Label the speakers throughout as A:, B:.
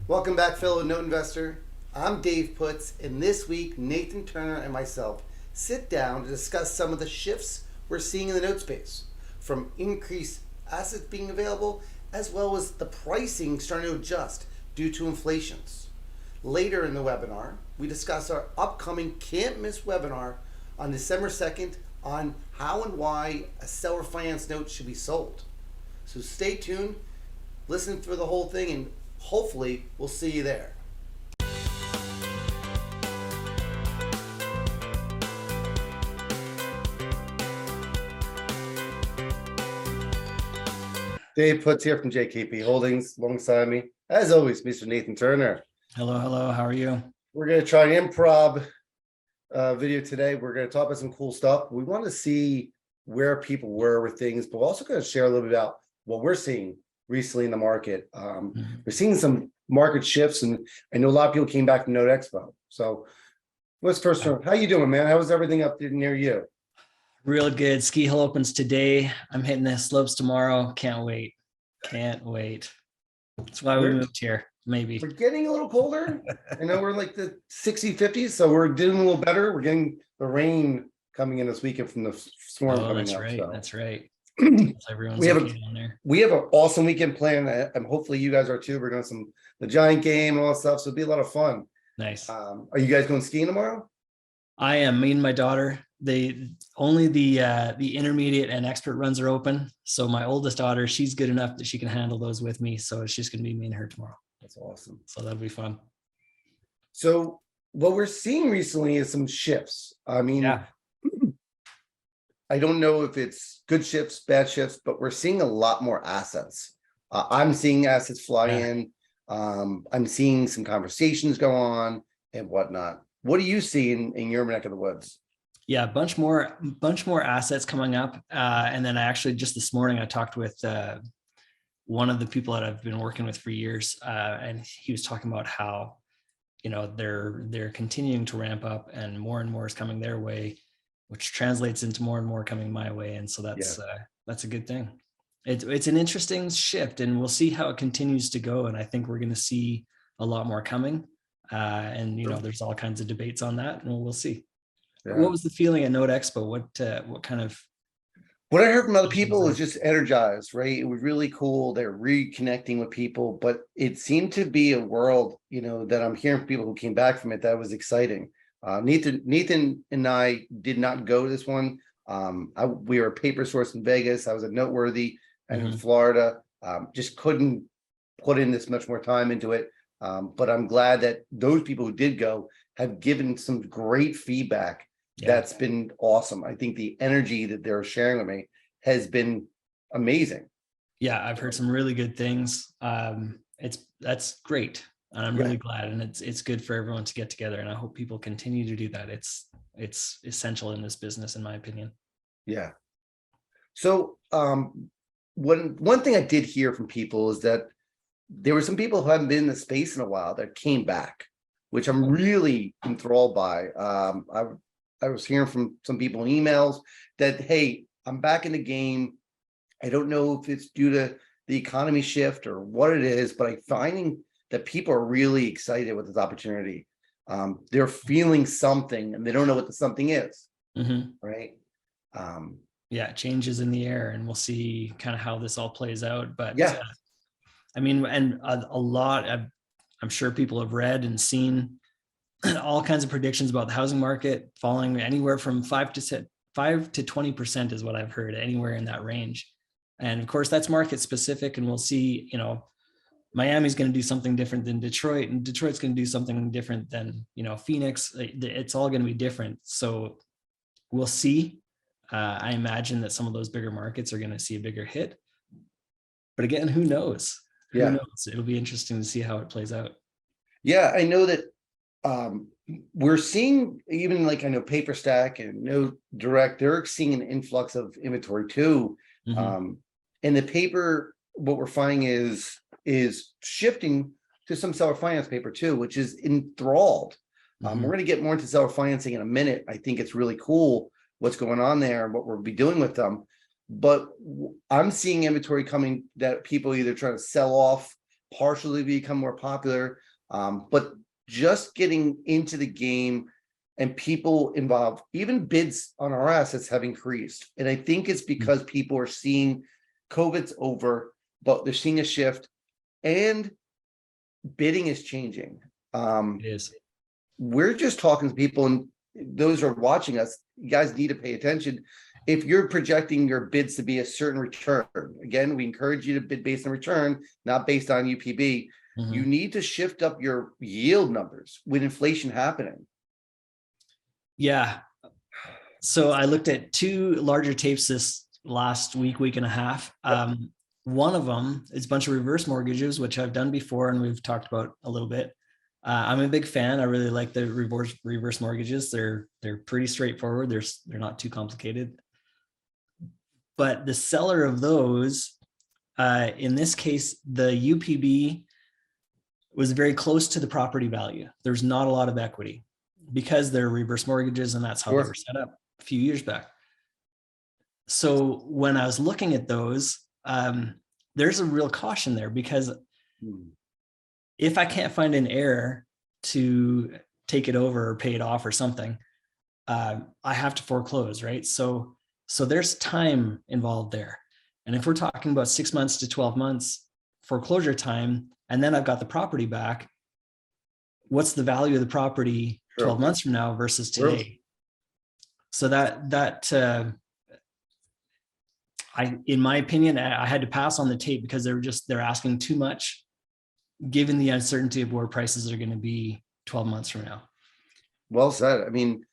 A: Welcome back, fellow note investor. I'm Dave Putz, and this week Nathan Turner and myself sit down to discuss some of the shifts we're seeing in the note space, from increased assets being available as well as the pricing starting to adjust due to inflations. Later in the webinar, we discuss our upcoming can't miss webinar on December 2nd on how and why a seller finance note should be sold. So stay tuned, listen through the whole thing, and hopefully we'll see you there. Dave Putz here from JKP Holdings. Alongside me, as always, Mr. Nathan Turner.
B: Hello, hello. How are you?
A: We're going to try an improv video today. We're going to talk about some cool stuff. We want to see where people were with things, but we're also going to share a little bit about what we're seeing recently in the market. We're seeing some market shifts, and I know a lot of people came back from Note Expo. So what's first? How you doing, man? How was everything up near you?
B: Real good. Ski Hill opens today. I'm hitting the slopes tomorrow. Can't wait. Can't wait. That's why we moved here. Maybe.
A: We're getting a little colder. I know we're like the 60s, 50s, so we're doing a little better. We're getting the rain coming in this weekend from the storm coming
B: that's
A: up.
B: right.
A: So.
B: That's right.
A: we have an awesome weekend planned, and hopefully you guys are too. We're going the Giant game and all that stuff, so it'll be a lot of fun.
B: Nice.
A: Are you guys going skiing tomorrow?
B: I am. Me and my daughter. Only the intermediate and expert runs are open. So my oldest daughter, she's good enough that she can handle those with me. So it's just going to be me and her tomorrow.
A: That's awesome.
B: So that'll be fun.
A: So what we're seeing recently is some shifts. I mean, yeah. I don't know if it's good shifts, bad shifts, but we're seeing a lot more assets. I'm seeing assets fly in. I'm seeing some conversations go on and whatnot. What do you see in your neck of the woods?
B: Yeah, a bunch more assets coming up. And then I actually just this morning I talked with one of the people that I've been working with for years, and he was talking about how, they're continuing to ramp up and more is coming their way, which translates into more and more coming my way. And so that's a good thing. It's an interesting shift, and we'll see how it continues to go. And I think we're going to see a lot more coming. And there's all kinds of debates on that, and we'll see. Yeah. What was the feeling at Note Expo? What kind of?
A: What I heard from other people was just energized, right? It was really cool. They're reconnecting with people, but it seemed to be a world, that I'm hearing from people who came back from it that was exciting. Nathan and I did not go to this one. We were at Paper Source in Vegas. I was at Noteworthy and in Florida. Just couldn't put in this much more time into it. But I'm glad that those people who did go have given some great feedback. Yeah. That's been awesome. I think the energy that they're sharing with me has been amazing.
B: Yeah, I've heard some really good things. That's great. And I'm really glad, and it's good for everyone to get together, and I hope people continue to do that. It's essential in this business, in my opinion.
A: Yeah. So one thing I did hear from people is that there were some people who haven't been in the space in a while that came back, which I'm really enthralled by. I was hearing from some people in emails that, hey, I'm back in the game. I don't know if it's due to the economy shift or what it is, but I'm finding that people are really excited with this opportunity. They're feeling something and they don't know what the something is, right?
B: Changes in the air, and we'll see kind of how this all plays out. But and a lot, I'm sure people have read and seen all kinds of predictions about the housing market falling anywhere from 5 to 20% is what I've heard, anywhere in that range. And of course, that's market specific, and we'll see, Miami's going to do something different than Detroit, and Detroit's going to do something different than, Phoenix. It's all going to be different. So we'll see. I imagine that some of those bigger markets are going to see a bigger hit. But again, who knows? Who knows? It'll be interesting to see how it plays out.
A: Yeah, I know that we're seeing, even like I know PaperStack and Note Direct, they're seeing an influx of inventory too. And the paper, what we're finding is shifting to some seller finance paper too, which is enthralled. We're going to get more into seller financing in a minute. I think it's really cool what's going on there and what we'll be doing with them. But I'm seeing inventory coming that people either trying to sell off partially become more popular, but just getting into the game and people involved, even bids on our assets have increased. And I think it's because people are seeing COVID's over, but they're seeing a shift and bidding is changing.
B: It is.
A: We're just talking to people, and those who are watching us, you guys need to pay attention. If you're projecting your bids to be a certain return, again, we encourage you to bid based on return, not based on UPB. You need to shift up your yield numbers with inflation happening.
B: Yeah. So I looked at two larger tapes this last week and a half. One of them is a bunch of reverse mortgages, which I've done before and we've talked about a little bit. I'm a big fan. I really like the reverse mortgages. They're pretty straightforward. They're not too complicated. But the seller of those, in this case, the UPB was very close to the property value. There's not a lot of equity because they're reverse mortgages, and that's how they were set up a few years back. So when I was looking at those, there's a real caution there, because if I can't find an heir to take it over or pay it off or something, I have to foreclose, right? So there's time involved there. And if we're talking about 6 months to 12 months foreclosure time, and then I've got the property back, what's the value of the property 12 months from now versus today? So in my opinion, I had to pass on the tape because they're asking too much, given the uncertainty of where prices are going to be 12 months from now.
A: Well said. I mean,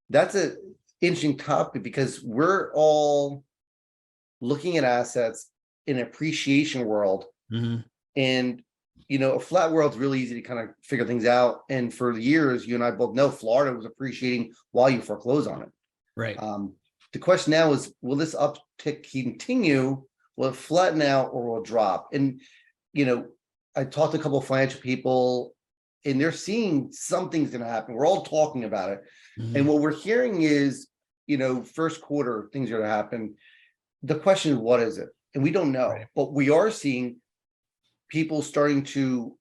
A: that's an interesting topic because we're all looking at assets in an appreciation world. And, a flat world's really easy to kind of figure things out. And for years, you and I both know Florida was appreciating while you foreclose on it.
B: Right.
A: The question now is, will this uptick continue? Will it flatten out or will it drop? And, I talked to a couple of financial people and they're seeing something's going to happen. We're all talking about it. And what we're hearing is, first quarter, things are going to happen. The question is, what is it? And we don't know, but we are seeing people starting to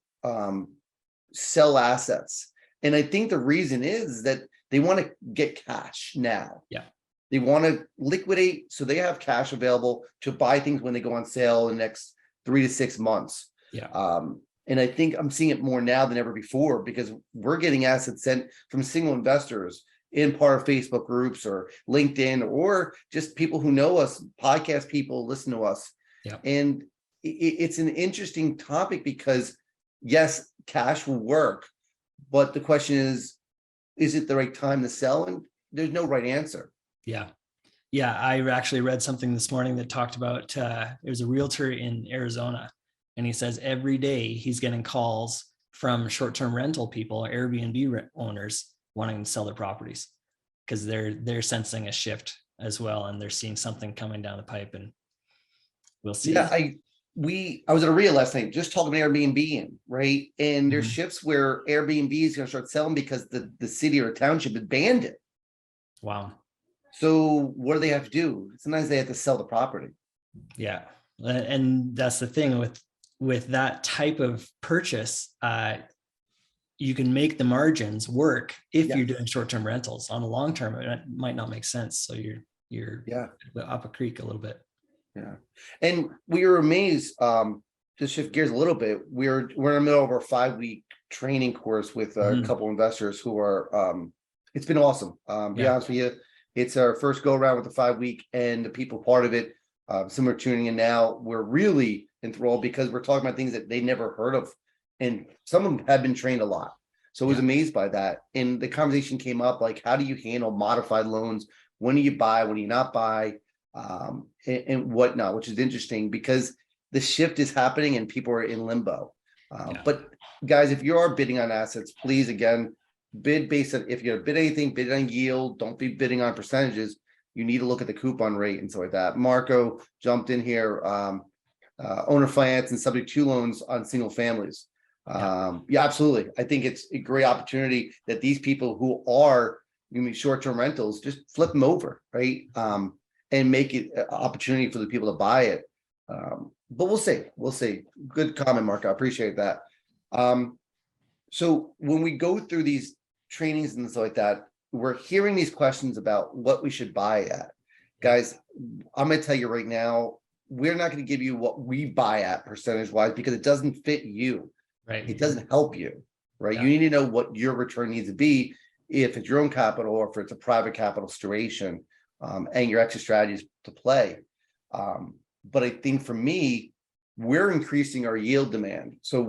A: sell assets. And I think the reason is that they want to get cash now.
B: Yeah.
A: They want to liquidate so they have cash available to buy things when they go on sale in the next 3 to 6 months.
B: Yeah.
A: And I think I'm seeing it more now than ever before because we're getting assets sent from single investors in part of Facebook groups or LinkedIn or just people who know us, podcast people listen to us.
B: Yeah.
A: And it's an interesting topic because yes, cash will work, but the question is it the right time to sell? And there's no right answer.
B: Yeah. Yeah. I actually read something this morning that talked about, it was a realtor in Arizona, and he says every day he's getting calls from short-term rental people, Airbnb owners wanting to sell their properties because they're sensing a shift as well. And they're seeing something coming down the pipe, and we'll see.
A: Yeah. I was at a REIA last night, just talking about Airbnb, right? And there's shifts where Airbnb is going to start selling because the city or township had banned it.
B: Wow.
A: So what do they have to do? Sometimes they have to sell the property.
B: Yeah. And that's the thing with that type of purchase, you can make the margins work if you're doing short-term rentals. On a long-term, it might not make sense. So you're up a creek a little bit.
A: Yeah. And we were amazed, to shift gears a little bit. We're in the middle of our 5-week training course with a couple investors who are, it's been awesome. Be honest with you, it's our first go around with the 5-week, and the people part of it, some are tuning in now. We're really enthralled because we're talking about things that they never heard of. And some of them have been trained a lot. So I was amazed by that. And the conversation came up, like, how do you handle modified loans? When do you buy? When do you not buy? And whatnot, which is interesting because the shift is happening and people are in limbo. But guys, if you are bidding on assets, please, again, bid based on, if you're going to bid anything, bid on yield. Don't be bidding on percentages. You need to look at the coupon rate and stuff like that. Marco jumped in here, owner finance and subject to loans on single families. Absolutely. I think it's a great opportunity that these people who are going to be short-term rentals, just flip them over, right? And make it an opportunity for the people to buy it. but we'll see. We'll see. Good comment, Mark. I appreciate that. So when we go through these trainings and stuff like that, we're hearing these questions about what we should buy at. Guys, I'm going to tell you right now, we're not going to give you what we buy at percentage wise because it doesn't fit you.
B: Right.
A: It doesn't help you, right?
B: Yeah.
A: You need to know what your return needs to be if it's your own capital or if it's a private capital situation, and your exit strategies to play. But I think for me, we're increasing our yield demand. So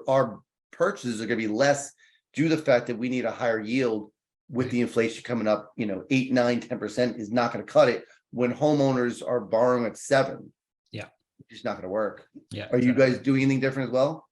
A: our purchases are going to be less due to the fact that we need a higher yield with the inflation coming up, 8, 9, 10% is not going to cut it when homeowners are borrowing at 7.
B: Yeah.
A: It's just not going to work.
B: Yeah.
A: Are you guys doing anything different as well?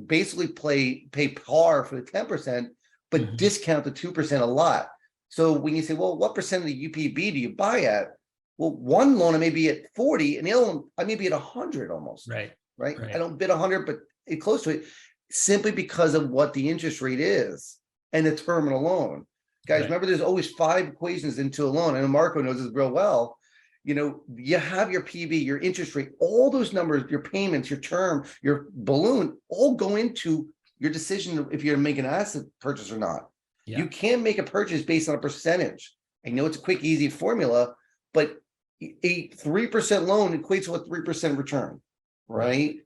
A: Basically pay par for the 10%, but discount the 2% a lot. So when you say, well, what percent of the UPB do you buy at? Well, one loan I may be at 40 and the other one I may be at 100 almost.
B: Right.
A: I don't bid 100, but it's close to it simply because of what the interest rate is and the term of the loan. Guys, remember there's always 5 equations into a loan. And Marco knows this real well. You have your PV, your interest rate, all those numbers, your payments, your term, your balloon, all go into your decision if you're making an asset purchase or not. Yeah. You can't make a purchase based on a percentage. I know it's a quick, easy formula, but a 3% loan equates to a 3% return, right?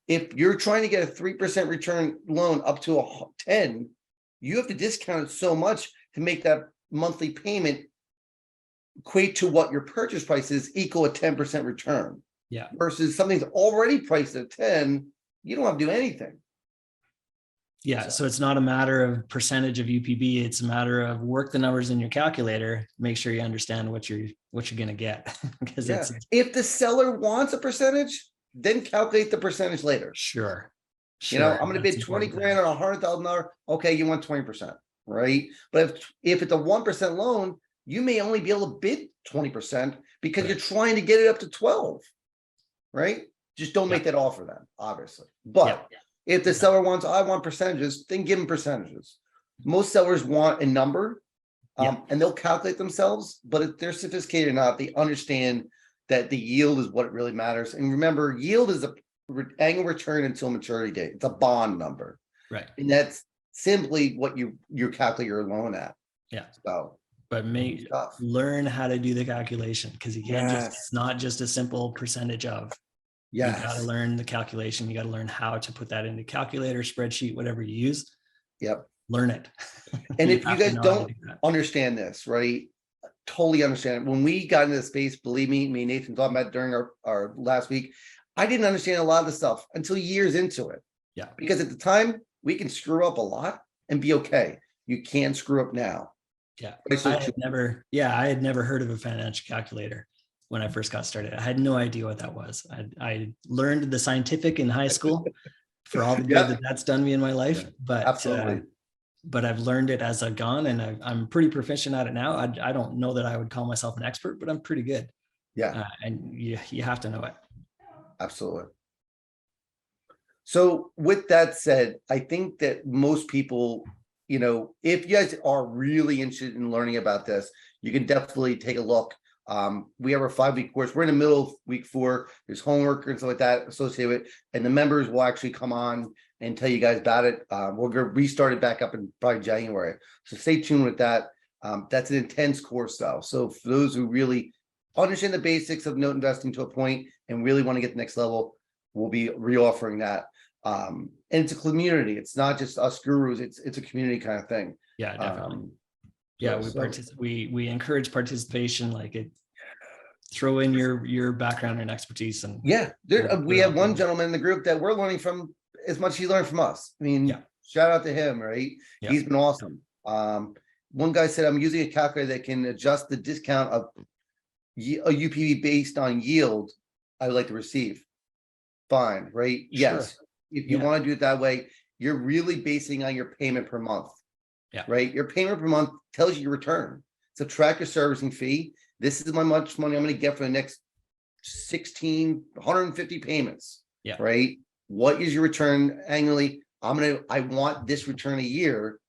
A: If you're trying to get a 3% return loan up to a 10, you have to discount it so much to make that monthly payment equate to what your purchase price is, equal a 10% return.
B: Yeah.
A: Versus something's already priced at 10, you don't have to do anything.
B: Yeah. So it's not a matter of percentage of UPB. It's a matter of work the numbers in your calculator, make sure you understand what you're going to get. Because
A: if the seller wants a percentage, then calculate the percentage later.
B: Sure.
A: I'm going to bid 20 grand on $100,000. Okay. You want 20%, right? But if it's a 1% loan, you may only be able to bid 20% because you're trying to get it up to 12, right? Just don't make that offer then, obviously. But if the seller wants, I want percentages, then give them percentages. Most sellers want a number, and they'll calculate themselves, but if they're sophisticated or not, they understand that the yield is what really matters. And remember, yield is a annual return until maturity date. It's a bond number.
B: Right.
A: And that's simply what you calculate your loan at.
B: Yeah.
A: So
B: but learn how to do the calculation, because you can't it's not just a simple percentage of. You got to learn the calculation. You got to learn how to put that into calculator, spreadsheet, whatever you use.
A: Yep.
B: Learn it.
A: And if you guys don't understand this, right? Totally understand it. When we got into the space, believe me and Nathan talking about during our last week, I didn't understand a lot of the stuff until years into it.
B: Yeah.
A: Because at the time we can screw up a lot and be okay. You can screw up now.
B: Yeah. I had never heard of a financial calculator when I first got started. I had no idea what that was. I learned the scientific in high school for all the good that's done me in my life, but absolutely. But I've learned it as I've gone, and I'm pretty proficient at it now. I don't know that I would call myself an expert, but I'm pretty good. Yeah. And you have to know it.
A: Absolutely. So with that said, I think that most people, if you guys are really interested in learning about this, you can definitely take a look. We have our 5-week course. We're in the middle of week 4. There's homework and stuff like that associated with it. And the members will actually come on and tell you guys about it. We're going to restart it back up in probably January. So stay tuned with that. That's an intense course though. So for those who really understand the basics of note investing to a point and really want to get the next level, we'll be reoffering that. And it's a community. It's not just us gurus. It's a community kind of thing.
B: Yeah, definitely. We encourage participation. Throw in your background and expertise. And
A: we have one gentleman in the group that we're learning from as much as he learned from us. I mean, shout out to him, right? Yeah. He's been awesome. One guy said, I'm using a calculator that can adjust the discount of a UPB based on yield I would like to receive. Fine, right? Sure. Yes. If you want to do it that way, you're really basing on your payment per month. Yeah. Right. Your payment per month tells you your return. Subtract your servicing fee. This is how much money I'm going to get for the next 150 payments. Yeah. Right. What is your return annually? I want this return a year.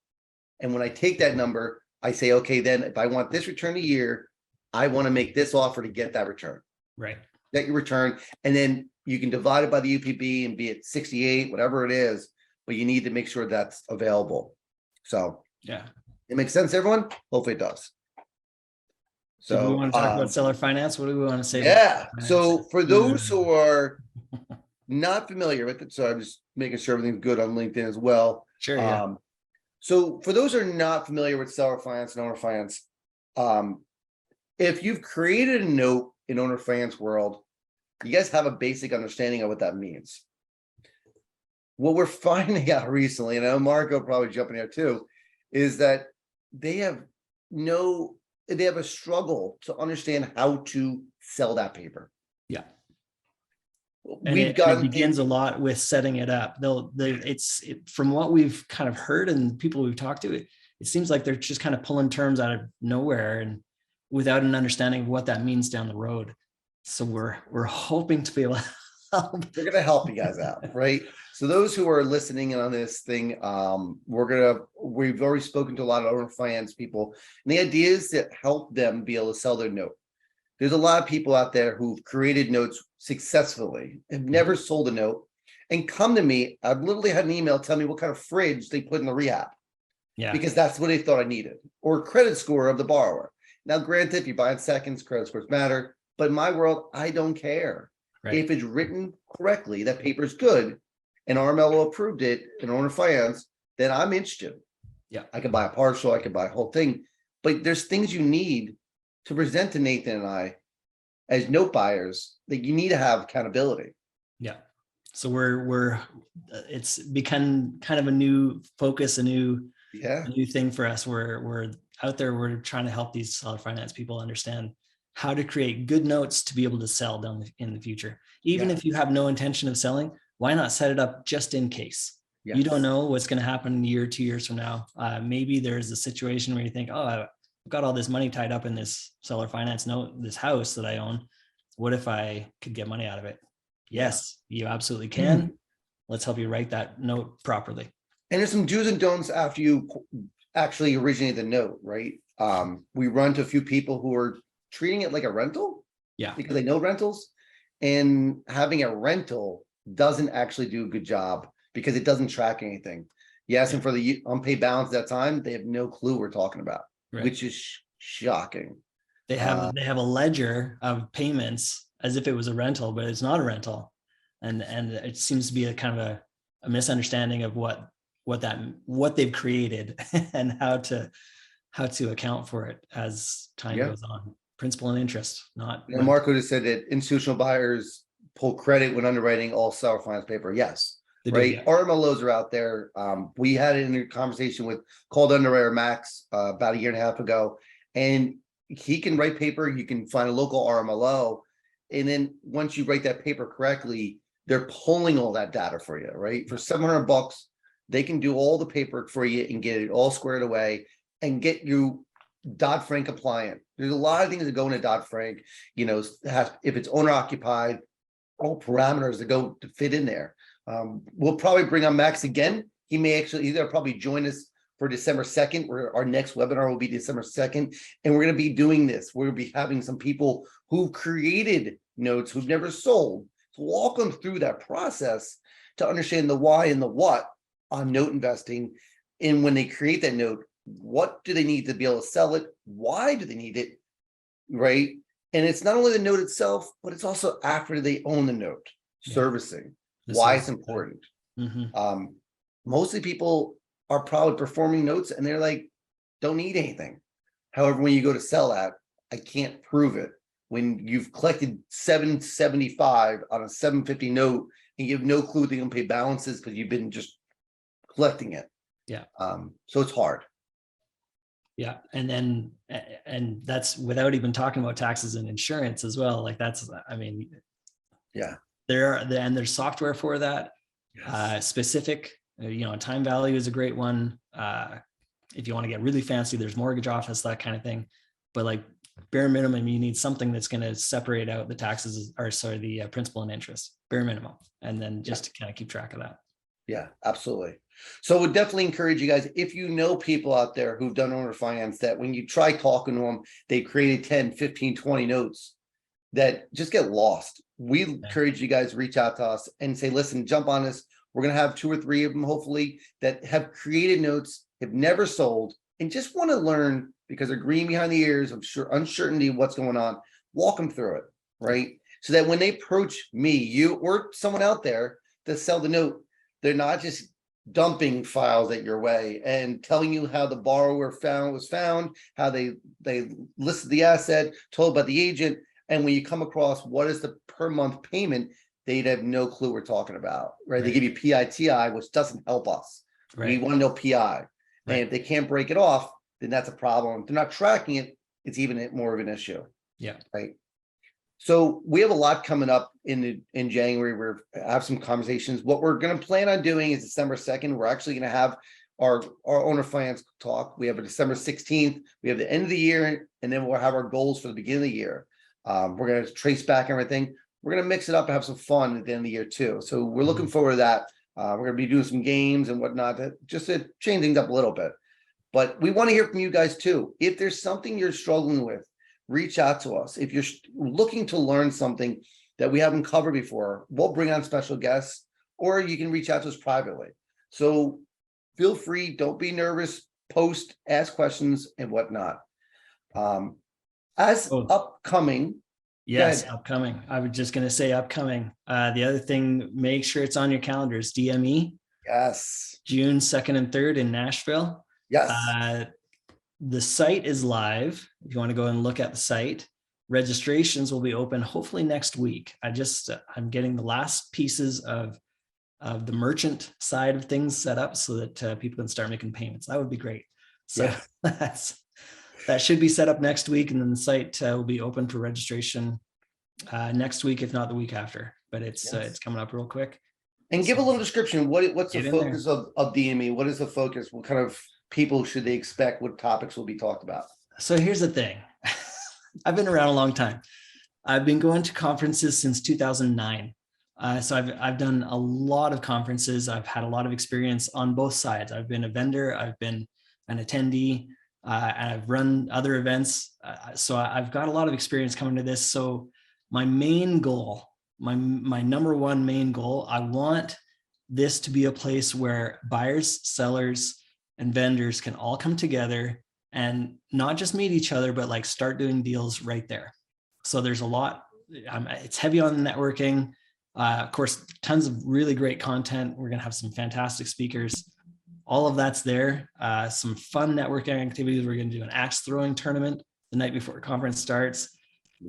A: And when I take that number, I say, okay, then if I want this return a year, I want to make this offer to get that return.
B: Right.
A: Get your return, and then you can divide it by the UPB and be at 68, whatever it is, but you need to make sure that's available. So
B: Yeah.
A: it makes sense, everyone? Hopefully it does.
B: So do we
A: So
B: want to talk about seller finance? What do we want to say?
A: yeah.
B: About
A: So for those who are not familiar with it, so I'm just making sure everything's good on LinkedIn as well.
B: Sure. Yeah.
A: So for those who are not familiar with seller finance and owner finance, if you've created a note in owner finance world, you guys have a basic understanding of what that means. What we're finding out recently, and I know Marco probably jumping here too, is that they have a struggle to understand how to sell that paper.
B: Yeah.
A: And
B: it begins a lot with setting it up. From what we've kind of heard and people we've talked to, it seems like they're just kind of pulling terms out of nowhere and without an understanding of what that means down the road. So we're hoping to be able to help.
A: We're going to help you guys out, right? So those who are listening on this thing, we've already spoken to a lot of owner finance people, and the idea is to help them be able to sell their note. There's a lot of people out there who've created notes successfully, have never sold a note, and come to me. I've literally had an email tell me what kind of fridge they put in the rehab. Yeah. Because that's what they thought I needed, or credit score of the borrower. Now, granted, if you buy in seconds, credit scores matter, but in my world, I don't care. Right. If it's written correctly, that paper's good, and RMLO approved it in owner finance, then I'm interested. Yeah. I can buy a partial, I can buy a whole thing, but there's things you need to present to Nathan and I as note buyers that you need to have accountability.
B: Yeah. So it's become kind of a new focus, a new thing for us. We're out there, we're trying to help these seller finance people understand how to create good notes to be able to sell in the future. Even if you have no intention of selling, why not set it up just in case? Yes. You don't know what's going to happen a year, 2 years from now. Maybe there's a situation where you think, oh, I've got all this money tied up in this seller finance note, this house that I own. What if I could get money out of it? Yes, you absolutely can. Let's help you write that note properly.
A: And there's some do's and don'ts after you actually originate the note, right? We run to a few people who are treating it like a rental. Yeah. Because they know rentals, and having a rental doesn't actually do a good job because it doesn't track anything. Yes. Yeah. And for the unpaid balance at that time, they have no clue we're talking about, right. Which is shocking.
B: They have a ledger of payments as if it was a rental, but it's not a rental. And it seems to be a kind of a misunderstanding of what they've created and how to account for it as time goes on. Principal and interest, not.
A: And Marco just said that institutional buyers pull credit when underwriting all seller finance paper. Yes, right. Yeah. RMLOs are out there. We had it in a conversation with called underwriter Max about a year and a half ago, and he can write paper. You can find a local RMLO, and then once you write that paper correctly, they're pulling all that data for you. Right, for $700, they can do all the paperwork for you and get it all squared away and get you Dodd-Frank compliant. There's a lot of things that go into Dodd-Frank, if it's owner occupied, all parameters that go to fit in there. We'll probably bring on Max again. He'll probably join us for December 2nd, where our next webinar will be December 2nd. And we're going to be doing this. We're going to be having some people who've created notes, who've never sold, to walk them through that process to understand the why and the what on note investing. And when they create that note, what do they need to be able to sell it? Why do they need it? Right. And it's not only the note itself, but it's also after they own the note, servicing, why it's important. Mm-hmm. Mostly people are probably performing notes and they're like, don't need anything. However, when you go to sell that, I can't prove it. When you've collected $775 on a $750 note and you have no clue they're going to pay balances because you've been just collecting it. Yeah. So it's hard.
B: Yeah. And that's without even talking about taxes and insurance as well. Like there's software for that. Yes. Specific, time value is a great one. If you want to get really fancy, there's mortgage office, that kind of thing. But like bare minimum, you need something that's going to separate out the taxes the principal and interest, bare minimum. And then just to kind of keep track of that.
A: Yeah, absolutely. So would definitely encourage you guys, if you know people out there who've done owner finance, that when you try talking to them, they created 10, 15, 20 notes. that just get lost. We encourage you guys to reach out to us and say, listen, jump on this. We're going to have 2 or 3 of them, hopefully, that have created notes, have never sold, and just want to learn because they're green behind the ears of uncertainty of what's going on. Walk them through it, right? So that when they approach me, you, or someone out there to sell the note, they're not just dumping files at your way and telling you how the borrower was found, how they listed the asset, told about the agent. And when you come across what is the per month payment, they'd have no clue we're talking about, right? They give you PITI, which doesn't help us.
B: Right.
A: We want to know PI. And if they can't break it off, then that's a problem. If they're not tracking it, it's even more of an issue.
B: Yeah.
A: Right. So we have a lot coming up in January. We're have some conversations. What we're going to plan on doing is December 2nd. We're actually going to have our owner finance talk. We have a December 16th. We have the end of the year, and then we'll have our goals for the beginning of the year. We're going to trace back everything. We're going to mix it up and have some fun at the end of the year too. So we're looking forward to that. We're going to be doing some games and whatnot just to change things up a little bit. But we want to hear from you guys too. If there's something you're struggling with, reach out to us. If you're looking to learn something that we haven't covered before, we'll bring on special guests, or you can reach out to us privately. So feel free, don't be nervous, post, ask questions and whatnot. Upcoming.
B: Yes, upcoming. I was just going to say upcoming. The other thing, make sure it's on your calendars, DME.
A: Yes.
B: June 2nd and 3rd in Nashville.
A: Yes.
B: The site is live. If you want to go and look at the site, registrations will be open hopefully next week. I'm getting the last pieces of the merchant side of things set up so that people can start making payments. That would be great. So that should be set up next week, and then the site will be open for registration next week, if not the week after. But it's coming up real quick.
A: And give a little description. What's the focus of DME? What is the focus? What kind of people should they expect? What topics will be talked about?
B: So here's the thing. I've been around a long time. I've been going to conferences since 2009. So I've done a lot of conferences. I've had a lot of experience on both sides. I've been a vendor, I've been an attendee, and I've run other events. So I've got a lot of experience coming to this. So my main goal, my number one main goal, I want this to be a place where buyers, sellers, and vendors can all come together and not just meet each other, but like start doing deals right there. So there's a lot, it's heavy on networking. Of course, tons of really great content. We're going to have some fantastic speakers. All of that's there. Some fun networking activities. We're going to do an axe throwing tournament the night before conference starts.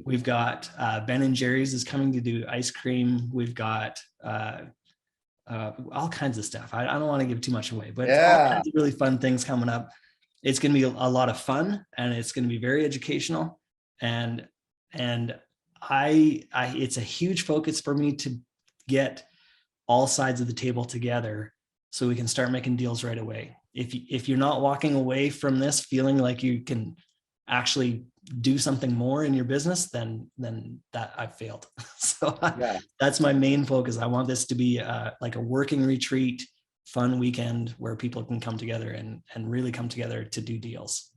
B: We've got Ben & Jerry's is coming to do ice cream. We've got all kinds of stuff. I don't want to give too much away, but all kinds of really fun things coming up. It's going to be a lot of fun, and it's going to be very educational. And it's a huge focus for me to get all sides of the table together so we can start making deals right away. If you're not walking away from this feeling like you can actually do something more in your business, then that I've failed. So that's my main focus. I want this to be like a working retreat, fun weekend where people can come together and really come together to do deals,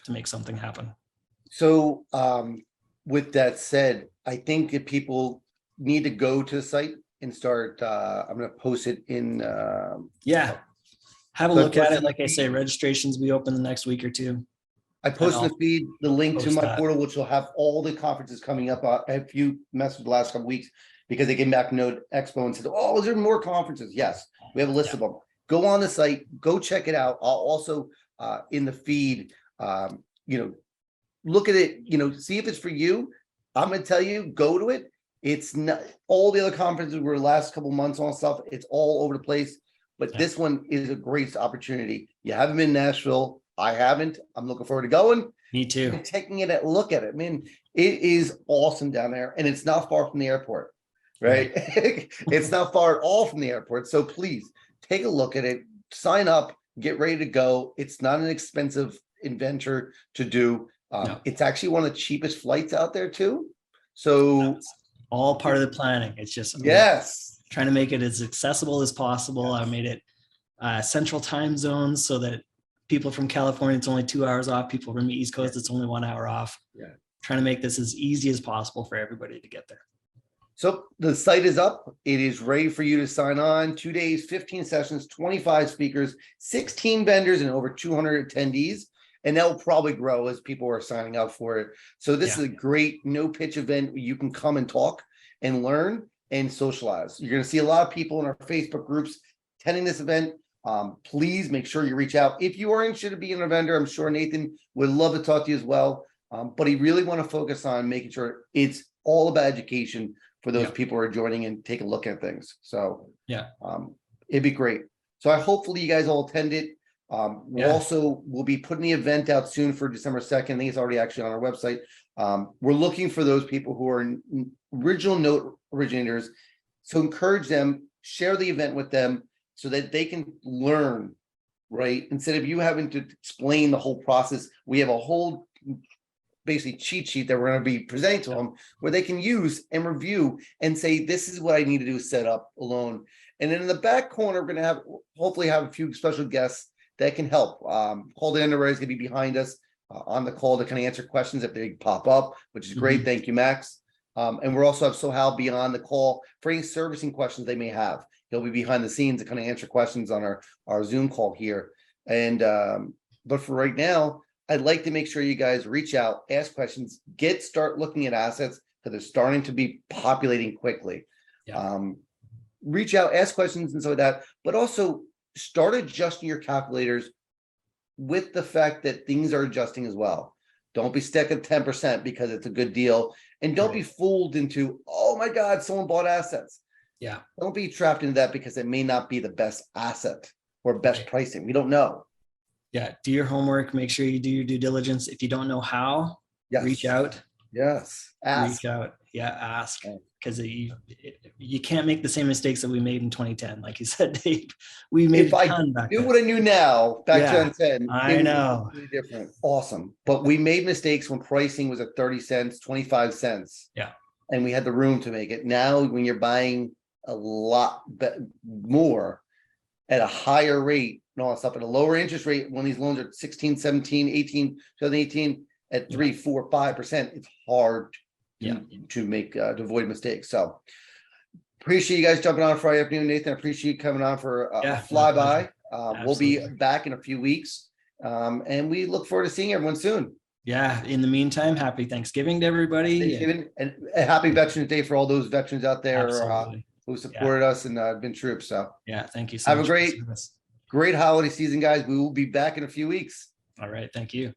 B: to make something happen.
A: So with that said, I think that people need to go to the site and start, I'm going to post it in.
B: Have a look at it. Like I say, registrations will be open the next week or two.
A: I posted in the feed the link to my portal, which will have all the conferences coming up. I have a few messages the last couple of weeks because they came back from Node Expo and said, "Oh, is there more conferences?" Yes, we have a list of them. Go on the site, go check it out. I'll also in the feed, look at it, see if it's for you. I'm going to tell you, go to it. It's not all the other conferences were the last couple of months on stuff. It's all over the place, but this one is a great opportunity. You haven't been in Nashville. I haven't. I'm looking forward to going.
B: Me too.
A: And taking it a look at it. I mean, it is awesome down there, and it's not far from the airport, right? It's not far at all from the airport. So please take a look at it, sign up, get ready to go. It's not an expensive adventure to do. It's actually one of the cheapest flights out there too. So
B: all part of the planning. It's just trying to make it as accessible as possible. I made it central time zones so that people from California, it's only 2 hours off. People from the East Coast, it's only 1 hour off. trying to make this as easy as possible for everybody to get there.
A: So the site is up. It is ready for you to sign on. 2 days, 15 sessions, 25 speakers, 16 vendors, and over 200 attendees. And that will probably grow as people are signing up for it. So this is a great no pitch event where you can come and talk and learn and socialize. You're going to see a lot of people in our Facebook groups attending this event. Please make sure you reach out. If you are interested in being a vendor, I'm sure Nathan would love to talk to you as well. But he really want to focus on making sure it's all about education for those people who are joining and take a look at things. So it'd be great. So hopefully you guys all attend it. We'll be putting the event out soon for December 2nd. I think it's already actually on our website. We're looking for those people who are original note originators. So encourage them, share the event with them so that they can learn, right? Instead of you having to explain the whole process, we have a whole basically cheat sheet that we're going to be presenting to them where they can use and review and say, this is what I need to do, set up alone. And then in the back corner, we're going to hopefully have a few special guests that can help. Paul the underwriter is going to be behind us on the call to kind of answer questions if they pop up, which is great. Thank you, Max. And we'll also have Sohail be on the call for any servicing questions they may have. He'll be behind the scenes to kind of answer questions on our Zoom call here. And but for right now, I'd like to make sure you guys reach out, ask questions, start looking at assets because they're starting to be populating quickly. Reach out, ask questions and so like that, but also start adjusting your calculators with the fact that things are adjusting as well. Don't be stuck at 10% because it's a good deal. And don't be fooled into, oh my God, someone bought assets. Don't be trapped into that because it may not be the best asset or best pricing. We don't know.
B: Do your homework. Make sure you do your due diligence. If you don't know how, reach out.
A: Ask.
B: Reach out. Ask. Because you can't make the same mistakes that we made in 2010. Like you said, Dave, we made
A: if I knew what I knew now back 2010.
B: I know.
A: Really different. Awesome. But we made mistakes when pricing was at 30 cents, 25 cents. And we had the room to make it. Now, when you're buying a lot more at a higher rate, no, it's up at a lower interest rate when these loans are 16, 17, 18, 2018 at 3, 4, 5%. It's hard to make to avoid mistakes. So appreciate you guys jumping on Friday afternoon, Nathan. I appreciate you coming on for a flyby. We'll be back in a few weeks. And we look forward to seeing everyone soon.
B: In the meantime, happy Thanksgiving to everybody.
A: Thanksgiving and a happy Veterans Day for all those veterans out there who supported us and been troops. So
B: thank you so
A: much. Have a great holiday season, guys. We will be back in a few weeks.
B: All right. Thank you.